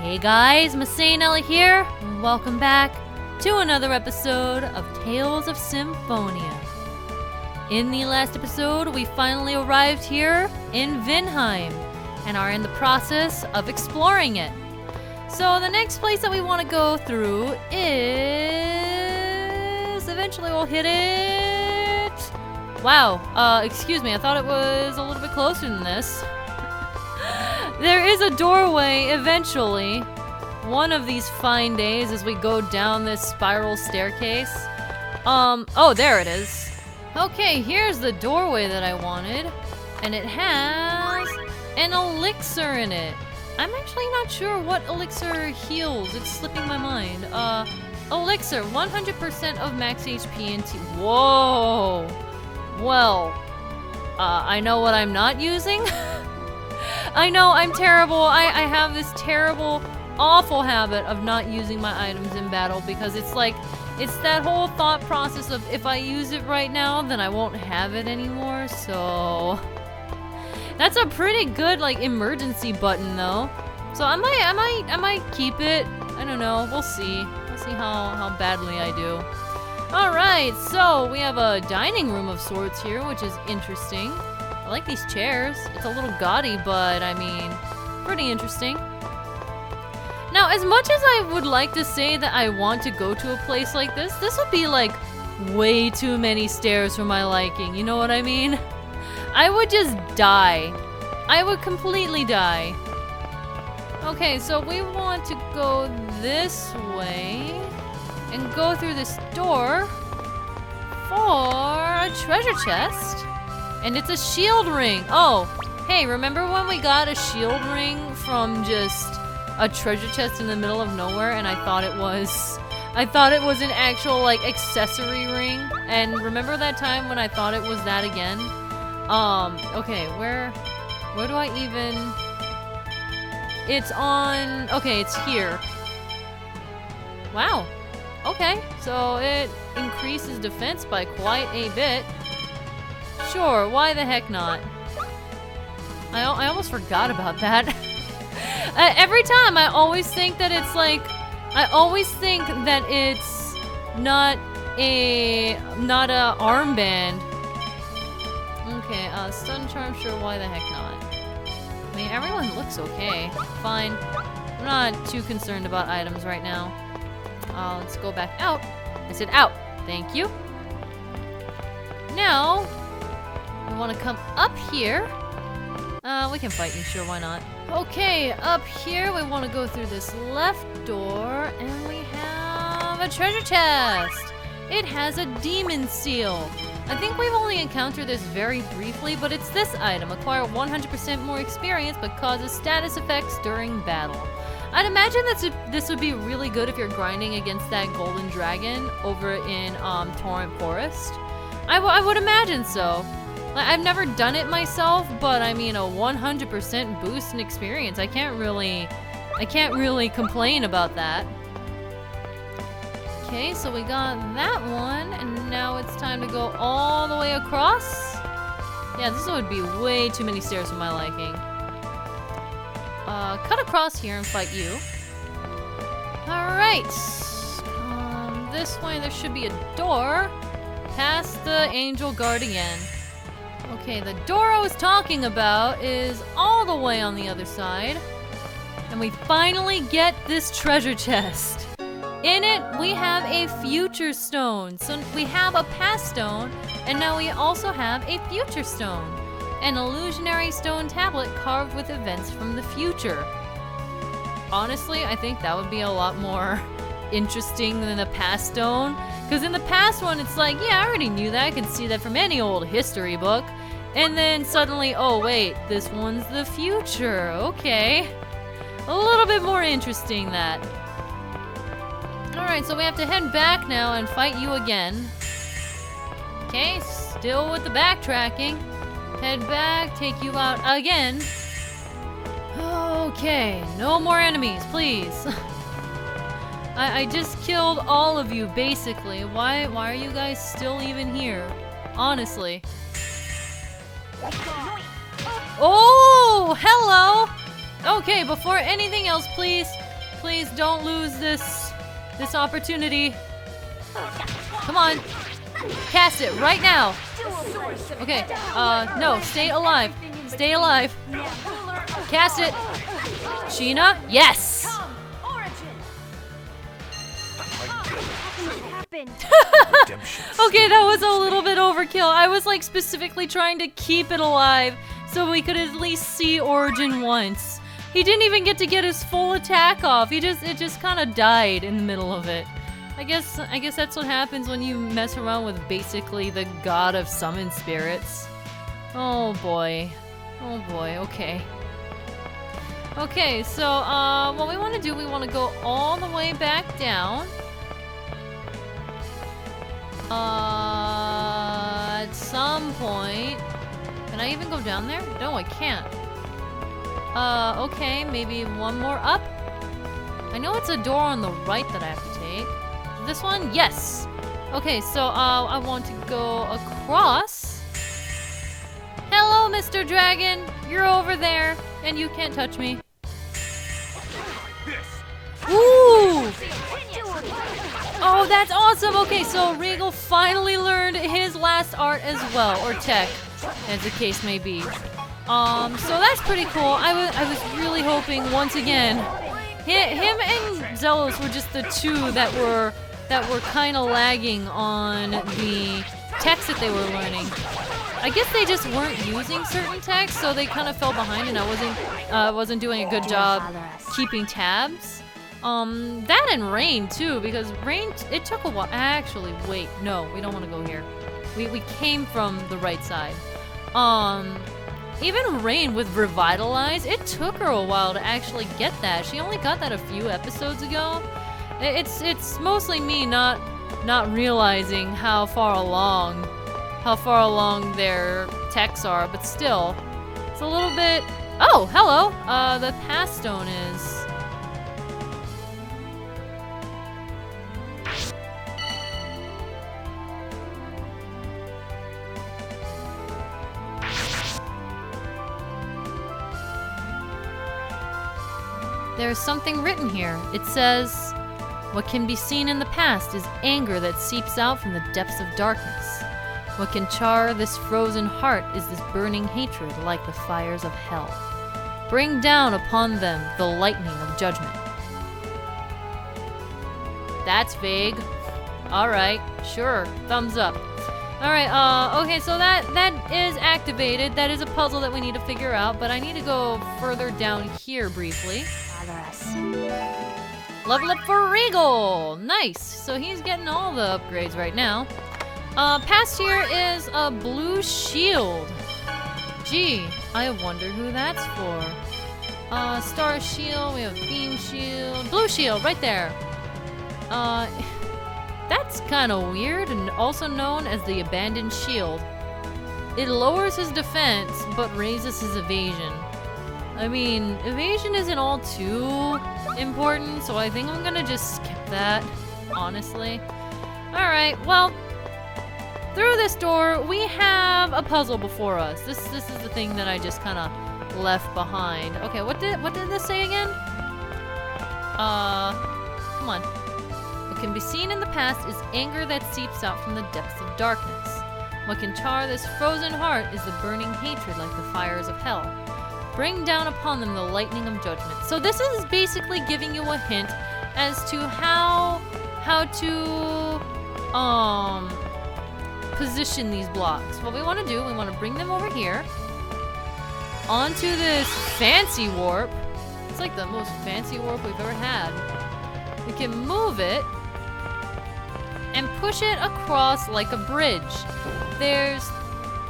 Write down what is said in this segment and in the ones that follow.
Hey guys, MasaeAnela here, and welcome back to another episode of Tales of Symphonia. In the last episode, we finally arrived here in Vinheim, and are in the process of exploring it. So the next place that we want to go through is... eventually we'll hit it... Wow, excuse me, I thought it was a little bit closer than this. There is a doorway eventually, one of these fine days as we go down this spiral staircase. Oh, there it is. Okay, here's the doorway that I wanted, and it has an elixir in it. I'm actually not sure what elixir heals, it's slipping my mind. Elixir, 100% of max HP and Whoa! Well, I know what I'm not using. I know, I'm terrible. I have this terrible, awful habit of not using my items in battle because it's like, it's that whole thought process of if I use it right now, then I won't have it anymore, so... That's a pretty good, like, emergency button, though. So I might keep it. I don't know, we'll see. We'll see how badly I do. Alright, so we have a dining room of sorts here, which is interesting. I like these chairs. It's a little gaudy, but I mean, pretty interesting. Now, as much as I would like to say that I want to go to a place like this would be like way too many stairs for my liking. You know what I mean? I would just die. I would completely die. Okay, so we want to go this way and go through this door for a treasure chest. And it's a shield ring. Oh, hey, remember when we got a shield ring from just a treasure chest in the middle of nowhere and I thought it was an actual like accessory ring? And remember that time when I thought it was that again? Okay, where do I even... It's on... Okay, it's here. Wow. Okay, so it increases defense by quite a bit. Sure, why the heck not? I almost forgot about that. Every time I always think that it's like... I always think that it's not a armband. Okay, stun charm, sure, why the heck not? I mean, everyone looks okay. Fine. I'm not too concerned about items right now. Let's go back out. I said out. Thank you. Now... we want to come up here. We can fight you, sure, why not? Okay, up here we want to go through this left door and we have a treasure chest. It has a demon seal. I think we've only encountered this very briefly, but it's this item. Acquire 100% more experience but causes status effects during battle. I'd imagine that this would be really good if you're grinding against that golden dragon over in Torrent Forest. I would imagine so. I've never done it myself, but I mean a 100% boost in experience. I can't really complain about that. Okay, so we got that one, and now it's time to go all the way across. Yeah, this would be way too many stairs for my liking. Cut across here and fight you. Alright. This way there should be a door. Past the angel guard again. Okay, the door I was talking about is all the way on the other side. And we finally get this treasure chest. In it, we have a future stone. So we have a past stone, and now we also have a future stone. An illusionary stone tablet carved with events from the future. Honestly, I think that would be a lot more interesting than the past stone. Because in the past one, it's like, yeah, I already knew that. I can see that from any old history book. And then suddenly, oh wait, this one's the future. Okay. A little bit more interesting, that. Alright, so we have to head back now and fight you again. Okay, still with the backtracking. Head back, take you out again. Okay, no more enemies, please. I just killed all of you, basically. Why are you guys still even here? Honestly. Oh, hello! Okay, before anything else, please, Please don't lose this opportunity. Come on. Cast it right now. Okay, no, stay alive. Stay alive. Cast it. Sheena? Yes! Okay, that was a little bit overkill. I was like specifically trying to keep it alive so we could at least see Origin once. He didn't even get to get his full attack off. It just kind of died in the middle of it. I guess that's what happens when you mess around with basically the god of summon spirits. Oh boy. Oh boy, okay. Okay, so what we want to do, we want to go all the way back down. At some point. Can I even go down there? No, I can't. Okay, maybe one more up. I know it's a door on the right that I have to take. This one? Yes! Okay, so, I want to go across. Hello, Mr. Dragon! You're over there, and you can't touch me. Ooh! Oh, that's awesome! Okay, so Regal finally learned his last art as well, or tech, as the case may be. So that's pretty cool. I was really hoping once again, him and Zelos were just the two that were kind of lagging on the techs that they were learning. I guess they just weren't using certain techs, so they kind of fell behind, and I wasn't doing a good job keeping tabs. That and Rain too, because Rain, it took a while. Actually, wait, no, we don't want to go here. We came from the right side. Even Rain with Revitalize, it took her a while to actually get that. She only got that a few episodes ago. It's mostly me not realizing how far along their techs are, but still, it's a little bit. Oh, hello. The Pass Stone is. There's something written here. It says, "What can be seen in the past is anger that seeps out from the depths of darkness. What can char this frozen heart is this burning hatred like the fires of hell. Bring down upon them the lightning of judgment." That's vague. Alright, sure. Thumbs up. Alright, okay, so that is activated. That is a puzzle that we need to figure out, but I need to go further down here briefly. Level up for Regal! Nice! So he's getting all the upgrades right now. Past here is a blue shield. Gee, I wonder who that's for. Star shield, we have beam shield. Blue shield, right there. That's kind of weird, and also known as the abandoned shield. It lowers his defense, but raises his evasion. I mean, evasion isn't all too important, so I think I'm gonna just skip that, honestly. Alright, well, through this door, we have a puzzle before us. This is the thing that I just kind of left behind. Okay, what did this say again? Come on. What can be seen in the past is anger that seeps out from the depths of darkness. What can char this frozen heart is the burning hatred like the fires of hell. Bring down upon them the lightning of judgment. So this is basically giving you a hint as to how to position these blocks. What we want to do, we want to bring them over here onto this fancy warp. It's like the most fancy warp we've ever had. We can move it and push it across like a bridge. There's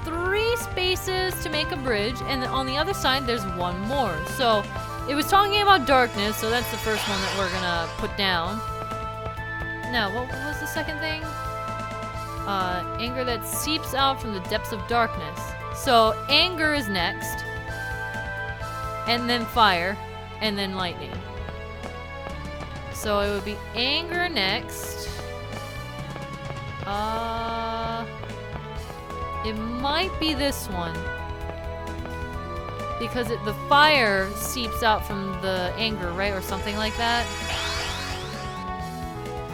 3 spaces to make a bridge, and on the other side there's one more. So it was talking about darkness, so that's the first one that we're gonna put down. Now, what was the second thing? Anger that seeps out from the depths of darkness. So anger is next, and then fire, and then lightning. So it would be anger next. It might be this one. because the fire seeps out from the anger, right? Or something like that.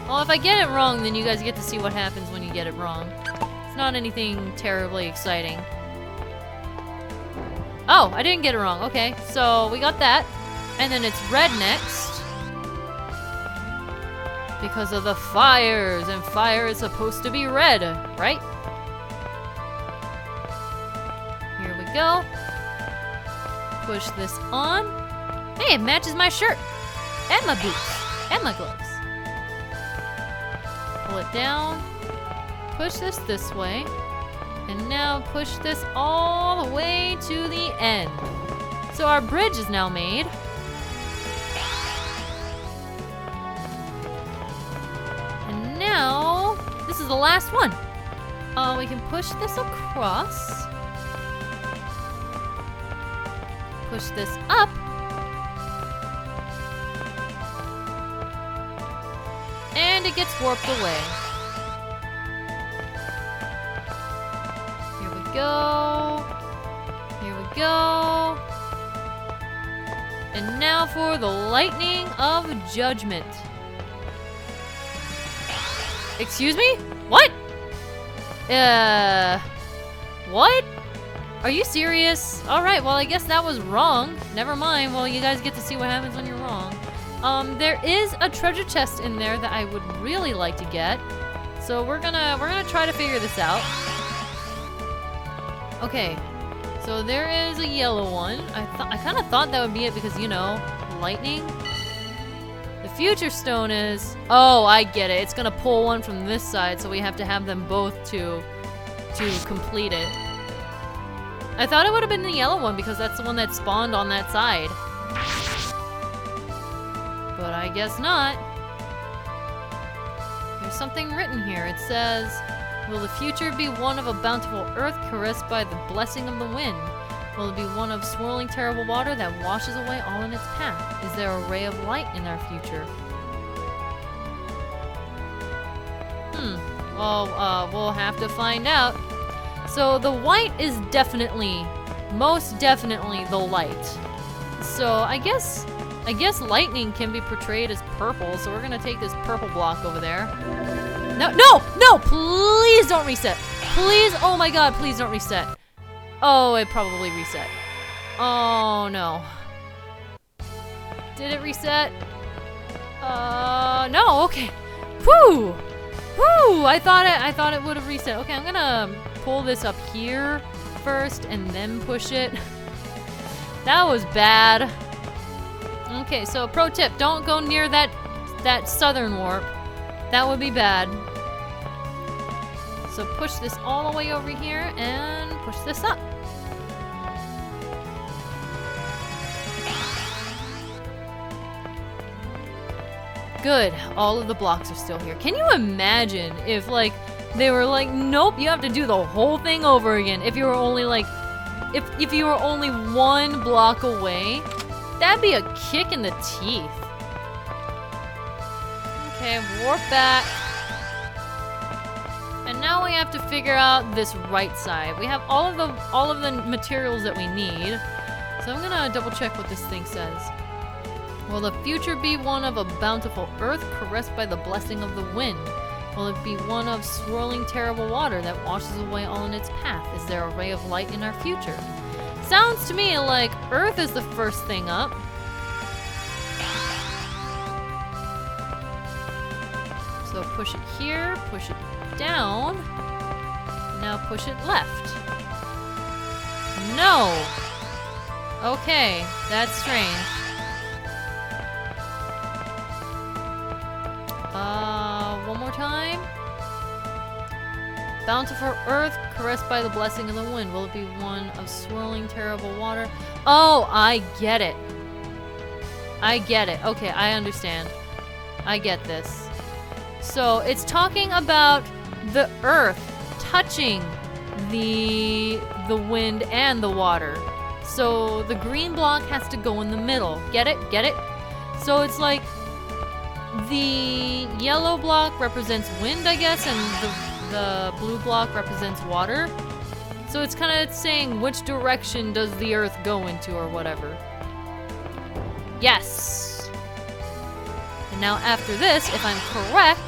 Well, if I get it wrong, then you guys get to see what happens when you get it wrong. It's not anything terribly exciting. Oh, I didn't get it wrong. Okay, so we got that. And then it's red next. Because of the fires, and fire is supposed to be red, right? Here we go. Push this on. Hey, it matches my shirt. And my boots. And my gloves. Pull it down. Push this way. And now push this all the way to the end. So our bridge is now made. And now, this is the last one. We can push this across. Push this up. And it gets warped away. Here we go. Here we go. And now for the lightning of judgment. Excuse me? What? What? Are you serious? Alright, well I guess that was wrong. Never mind, well you guys get to see what happens when you're wrong. There is a treasure chest in there that I would really like to get. So we're gonna try to figure this out. Okay, so there is a yellow one. I kind of thought that would be it because, you know, lightning. The future stone is... Oh, I get it. It's gonna pull one from this side, so we have to have them both to complete it. I thought it would have been the yellow one because that's the one that spawned on that side. But I guess not. There's something written here. It says, will the future be one of a bountiful earth caressed by the blessing of the wind? Will it be one of swirling terrible water that washes away all in its path? Is there a ray of light in our future? Well, we'll have to find out. So the white is definitely, most definitely the light. So I guess lightning can be portrayed as purple, so we're gonna take this purple block over there. No, please don't reset. Please, oh my god, please don't reset. Oh, it probably reset. Oh no. Did it reset? No, okay. Whew! Whew! I thought it would have reset. Okay, I'm gonna pull this up here first and then push it. That was bad. Okay, so pro tip, don't go near that southern warp. That would be bad. So push this all the way over here and push this up. Good, all of the blocks are still here. Can you imagine if like they were like, nope, you have to do the whole thing over again if you were only like, if you were only one block away? That'd be a kick in the teeth. Okay, warp back. And now we have to figure out this right side. We have all of the materials that we need. So I'm gonna double check what this thing says. Will the future be one of a bountiful earth caressed by the blessing of the wind? Will it be one of swirling terrible water that washes away all in its path? Is there a ray of light in our future? Sounds to me like earth is the first thing up. So push it here, push it down. Now push it left. No! Okay, that's strange. One more time. Bountiful earth caressed by the blessing of the wind. Will it be one of swirling terrible water? Oh, I get it. I get it. Okay, I understand. I get this. So it's talking about the earth touching the wind and the water. So the green block has to go in the middle. Get it? Get it? So it's like the yellow block represents wind, I guess, and the blue block represents water. So it's kind of saying which direction does the Earth go into or whatever. Yes. And now after this, if I'm correct,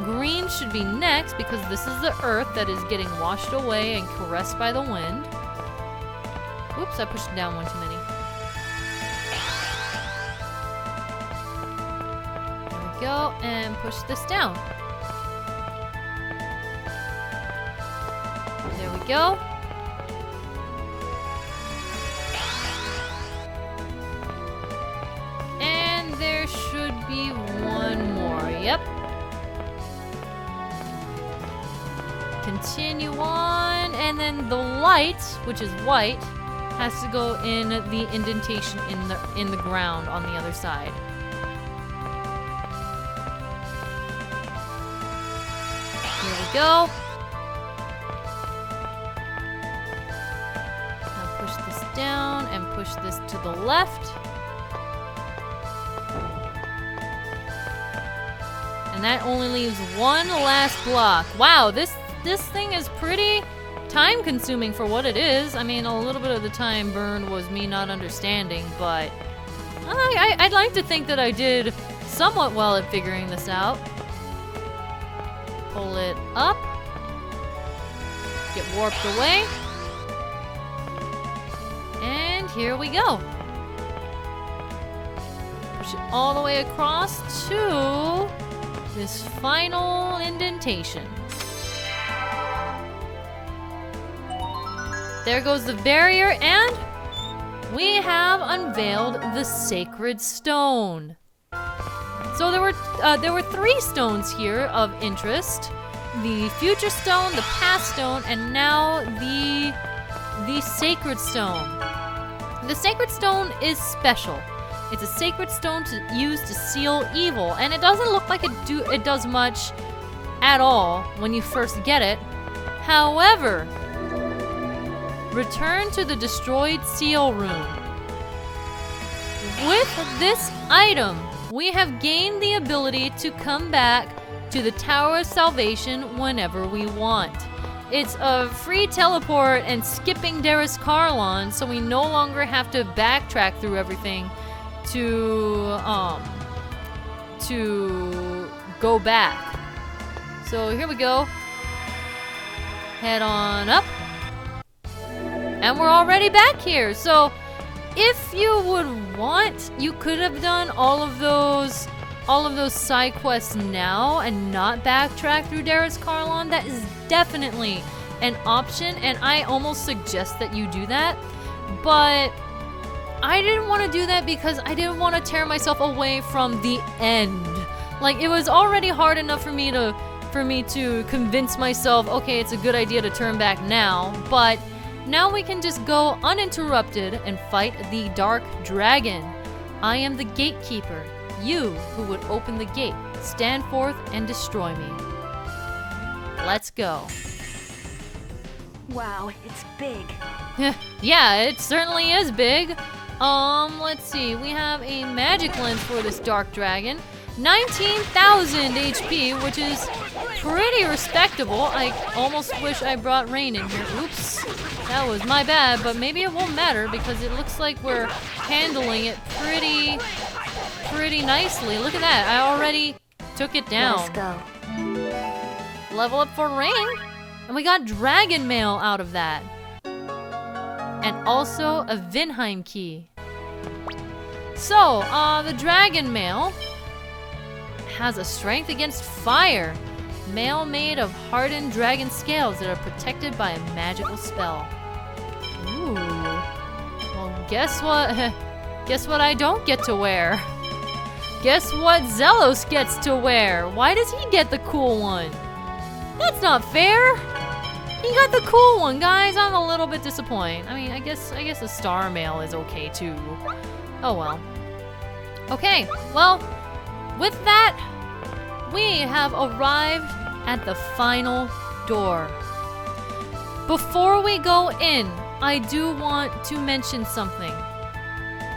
green should be next because this is the Earth that is getting washed away and caressed by the wind. Oops, I pushed down one too many. There we go, and push this down. There we go. And there should be one more, yep. Continue on, and then the light, which is white, has to go in the indentation in the ground on the other side. Here we go. Now push this down and push this to the left. And that only leaves one last block. Wow, this thing is pretty time-consuming for what it is. I mean, a little bit of the time burned was me not understanding, but I'd like to think that I did somewhat well at figuring this out. Pull it up. Get warped away. And here we go. Push it all the way across to this final indentation. There goes the barrier, and we have unveiled the sacred stone. So there were 3 stones here of interest: the future stone, the past stone, and now the sacred stone. The sacred stone is special. It's a sacred stone used to seal evil, and it doesn't look like it does much at all when you first get it. However, return to the destroyed seal room. With this item, we have gained the ability to come back to the Tower of Salvation whenever we want. It's a free teleport and skipping Darius Carlon, so we no longer have to backtrack through everything to go back. So here we go. Head on up. And we're already back here. So if you would want, you could have done all of those side quests now and not backtrack through Darius Carlon. That is definitely an option, and I almost suggest that you do that. But I didn't want to do that because I didn't want to tear myself away from the end. Like, it was already hard enough for me to convince myself, okay, it's a good idea to turn back now, but now we can just go uninterrupted and fight the Dark Dragon. I am the gatekeeper. You who would open the gate, stand forth and destroy me. Let's go. Wow, it's big. Yeah, it certainly is big. Let's see. We have a magic lens for this Dark Dragon. 19,000 HP, which is pretty respectable. I almost wish I brought rain in here. Oops. That was my bad, but maybe it won't matter because it looks like we're handling it pretty nicely. Look at that. I already took it down. Let's go. Level up for rain. And we got dragon mail out of that. And also a Vinheim key. So, the dragon mail has a strength against fire. Mail made of hardened dragon scales that are protected by a magical spell. Ooh. Well, guess what? Guess what I don't get to wear? Guess what Zelos gets to wear? Why does he get the cool one? That's not fair. He got the cool one, guys. I'm a little bit disappointed. I mean, I guess a star mail is okay too. Oh well. Okay, well, with that, we have arrived at the final door. Before we go in, I do want to mention something.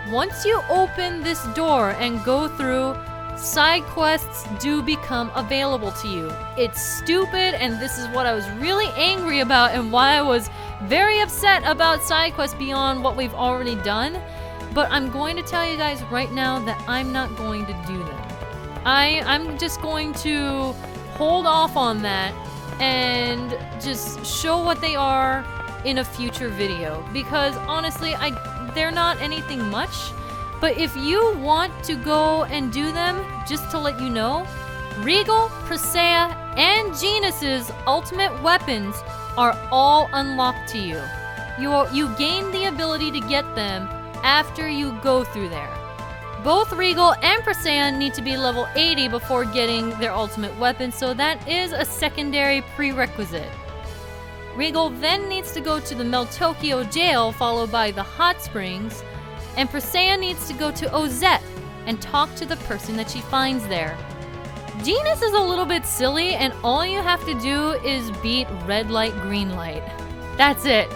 Once you open this door and go through, side quests do become available to you. It's stupid, and this is what I was really angry about and why I was very upset about side quests beyond what we've already done, but I'm going to tell you guys right now that I'm not going to do them. I'm just going to hold off on that and just show what they are in a future video, because honestly, they're not anything much. But if you want to go and do them, just to let you know, Regal, Presea, and Genus's ultimate weapons are all unlocked to you. You gain the ability to get them after you go through there. Both Regal and Presea need to be level 80 before getting their ultimate weapon, so that is a secondary prerequisite. Regal then needs to go to the Meltokyo jail, followed by the Hot Springs, and Presea needs to go to Ozette and talk to the person that she finds there. Genus is a little bit silly, and all you have to do is beat red light, green light. That's it.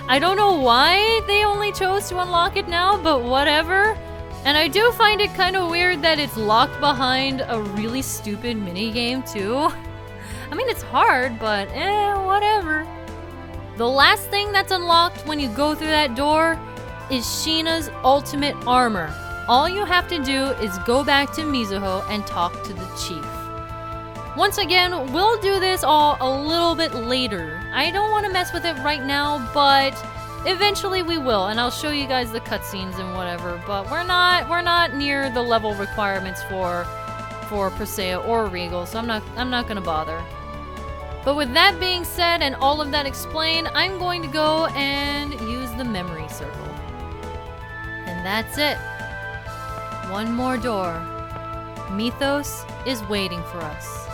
I don't know why they only chose to unlock it now, but whatever. And I do find it kind of weird that it's locked behind a really stupid minigame too. I mean, it's hard, but whatever. The last thing that's unlocked when you go through that door is Sheena's ultimate armor. All you have to do is go back to Mizuho and talk to the chief. Once again, we'll do this all a little bit later. I don't want to mess with it right now, but eventually we will, and I'll show you guys the cutscenes and whatever. But we're not near the level requirements for Presea or Regal, so I'm not gonna bother. But with that being said and all of that explained, I'm going to go and use the memory circle. And that's it. One more door. Mythos is waiting for us.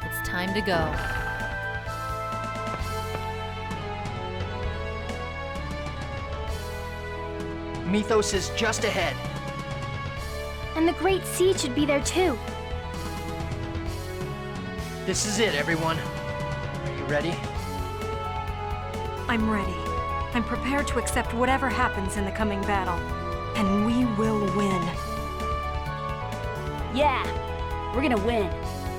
It's time to go. Mythos is just ahead. And the Great Seed should be there too. This is it, everyone. Are you ready? I'm ready. I'm prepared to accept whatever happens in the coming battle. And we will win. Yeah, we're gonna win.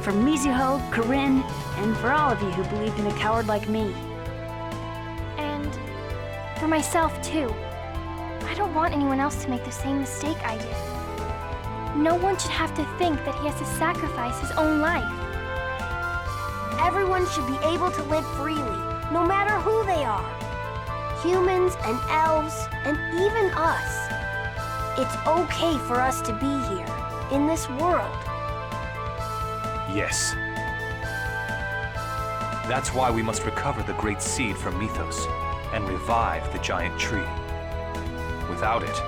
For Mizuho, Corinne, and for all of you who believed in a coward like me. And for myself too. I don't want anyone else to make the same mistake I did. No one should have to think that he has to sacrifice his own life. Everyone should be able to live freely, no matter who they are. Humans and elves, and even us. It's okay for us to be here, in this world. Yes. That's why we must recover the Great Seed from Mythos and revive the giant tree. Without it,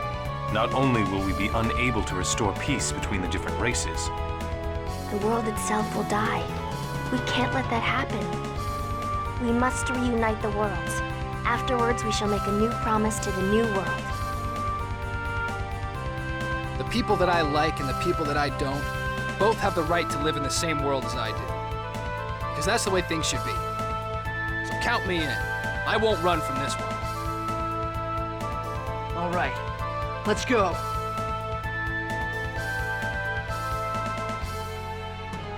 not only will we be unable to restore peace between the different races, The world itself will die. We can't let that happen. We must reunite the worlds. Afterwards, we shall make a new promise to the new world. The people that I like and the people that I don't both have the right to live in the same world as I do. Because that's the way things should be. So count me in. I won't run from this one. All right, let's go.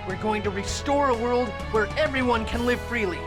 We're going to restore a world where everyone can live freely.